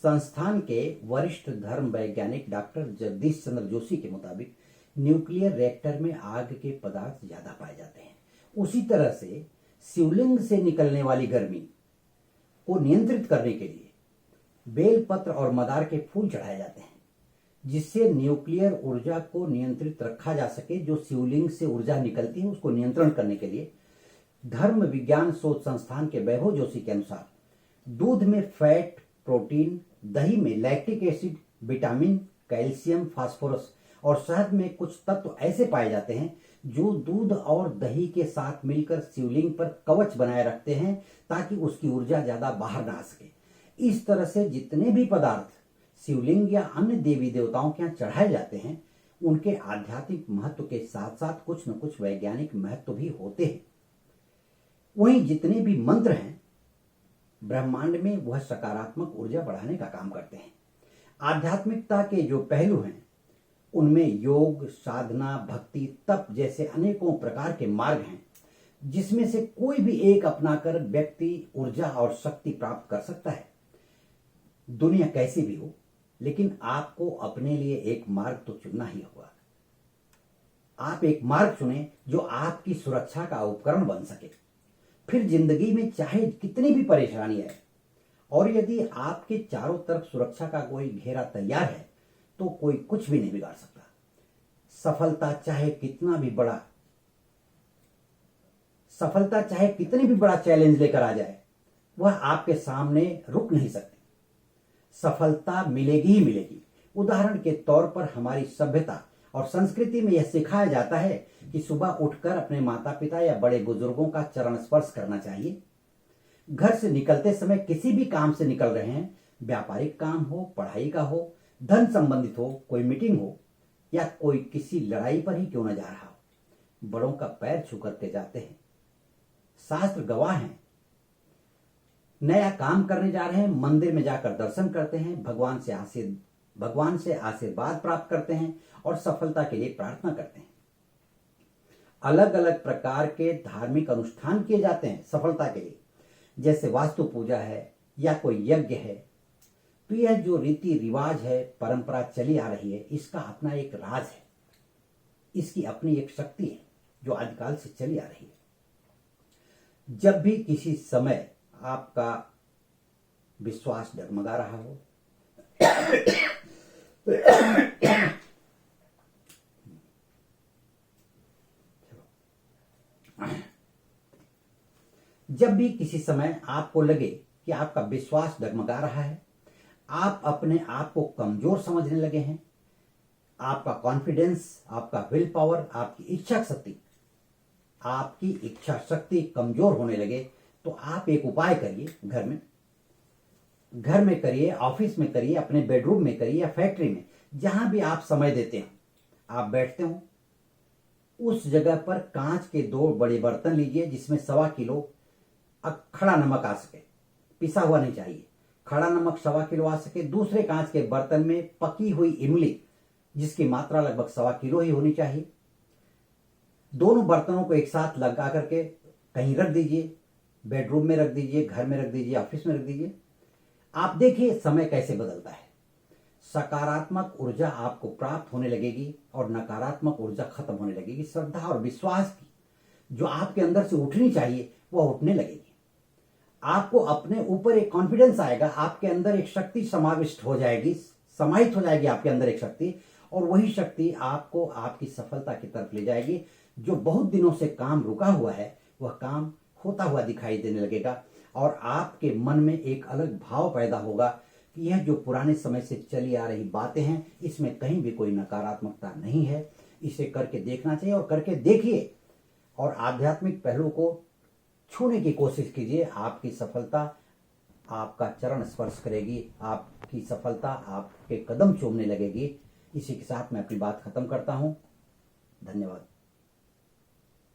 संस्थान के वरिष्ठ धर्म वैज्ञानिक डॉक्टर जगदीश चंद्र जोशी के मुताबिक न्यूक्लियर रिएक्टर में आग के पदार्थ ज्यादा पाए जाते हैं। उसी तरह से शिवलिंग से निकलने वाली गर्मी को नियंत्रित करने के लिए बेलपत्र और मदार के फूल चढ़ाए जाते हैं, जिससे न्यूक्लियर ऊर्जा को नियंत्रित रखा जा सके। जो शिवलिंग से ऊर्जा निकलती है उसको नियंत्रण करने के लिए धर्म विज्ञान शोध संस्थान के वैभव जोशी के अनुसार दूध में फैट, प्रोटीन, दही में lactic acid, vitamin, calcium, phosphorus और शहद में कुछ तत्व ऐसे पाए जाते हैं जो दूध और दही के साथ मिलकर शिवलिंग पर कवच बनाए रखते हैं ताकि उसकी ऊर्जा ज्यादा बाहर ना आ सके। इस तरह से जितने भी पदार्थ शिवलिंग या अन्य देवी देवताओं के यहाँ चढ़ाए जाते हैं उनके आध्यात्मिक महत्व के साथ साथ कुछ न कुछ वैज्ञानिक महत्व भी होते हैं। वहीं जितने भी मंत्र हैं ब्रह्मांड में वह सकारात्मक ऊर्जा बढ़ाने का काम करते हैं। आध्यात्मिकता के जो पहलू हैं उनमें योग, साधना, भक्ति, तप जैसे अनेकों प्रकार के मार्ग हैं, जिसमें से कोई भी एक अपनाकर व्यक्ति ऊर्जा और शक्ति प्राप्त कर सकता है। दुनिया कैसी भी हो, लेकिन आपको अपने लिए एक मार्ग तो चुनना ही होगा। आप एक मार्ग चुनें जो आपकी सुरक्षा का उपकरण बन सके। फिर जिंदगी में चाहे कितनी भी परेशानी है और यदि आपके चारों तरफ सुरक्षा का कोई घेरा तैयार है तो कोई कुछ भी नहीं बिगाड़ सकता। सफलता चाहे कितनी भी बड़ा चैलेंज लेकर आ जाए, वह आपके सामने रुक नहीं सकती। सफलता मिलेगी ही मिलेगी। उदाहरण के तौर पर हमारी सभ्यता और संस्कृति में यह सिखाया जाता है कि सुबह उठकर अपने माता पिता या बड़े बुजुर्गों का चरण स्पर्श करना चाहिए। घर से निकलते समय किसी भी काम से निकल रहे हैं, व्यापारिक काम हो, पढ़ाई का हो, धन संबंधित हो, कोई मीटिंग हो या कोई किसी लड़ाई पर ही क्यों न जा रहा हो, बड़ों का पैर छू करके जाते हैं। शास्त्र गवाह हैं। नया काम करने जा रहे हैं, मंदिर में जाकर दर्शन करते हैं, भगवान से आशीर्वाद प्राप्त करते हैं और सफलता के लिए प्रार्थना करते हैं। अलग अलग प्रकार के धार्मिक अनुष्ठान किए जाते हैं सफलता के लिए, जैसे वास्तु पूजा है या कोई यज्ञ है। तो यह जो रीति रिवाज है, परंपरा चली आ रही है, इसका अपना एक राज है, इसकी अपनी एक शक्ति है जो आदिकाल से चली आ रही है। जब भी किसी समय आपका विश्वास डगमगा रहा हो जब भी किसी समय आपको लगे कि आपका विश्वास डगमगा रहा है, आप अपने आप को कमजोर समझने लगे हैं, आपका कॉन्फिडेंस, आपका विल पावर, आपकी इच्छा शक्ति कमजोर होने लगे, तो आप एक उपाय करिए। घर में करिए, ऑफिस में करिए, अपने बेडरूम में करिए या फैक्ट्री में, जहां भी आप समय देते हो, आप बैठते हो, उस जगह पर कांच के 2 बड़े बर्तन लीजिए जिसमें 1.25 किलो खड़ा नमक आ सके, पिसा हुआ नहीं चाहिए, खड़ा नमक 1.25 किलो आ सके। दूसरे कांच के बर्तन में पकी हुई इमली जिसकी मात्रा लगभग 1.25 किलो ही होनी चाहिए। दोनों बर्तनों को एक साथ लगा करके कहीं रख दीजिए, बेडरूम में रख दीजिए, घर में रख दीजिए, ऑफिस में रख दीजिए। आप देखिए समय कैसे बदलता है। सकारात्मक ऊर्जा आपको प्राप्त होने लगेगी और नकारात्मक ऊर्जा खत्म होने लगेगी। श्रद्धा और विश्वास की जो आपके अंदर से उठनी चाहिए वह उठने लगेगी। आपको अपने ऊपर एक कॉन्फिडेंस आएगा, आपके अंदर एक शक्ति समाविष्ट हो जाएगी, समाहित हो जाएगी आपके अंदर एक शक्ति, और वही शक्ति आपको आपकी सफलता की तरफ ले जाएगी। जो बहुत दिनों से काम रुका हुआ है वह काम होता हुआ दिखाई देने लगेगा और आपके मन में एक अलग भाव पैदा होगा कि यह जो पुराने समय से चली आ रही बातें हैं इसमें कहीं भी कोई नकारात्मकता नहीं है। इसे करके देखना चाहिए और करके देखिए और आध्यात्मिक पहलू को छूने की कोशिश कीजिए। आपकी सफलता आपका चरण स्पर्श करेगी, आपकी सफलता आपके कदम चूमने लगेगी। इसी के साथ मैं अपनी बात खत्म करता हूं। धन्यवाद।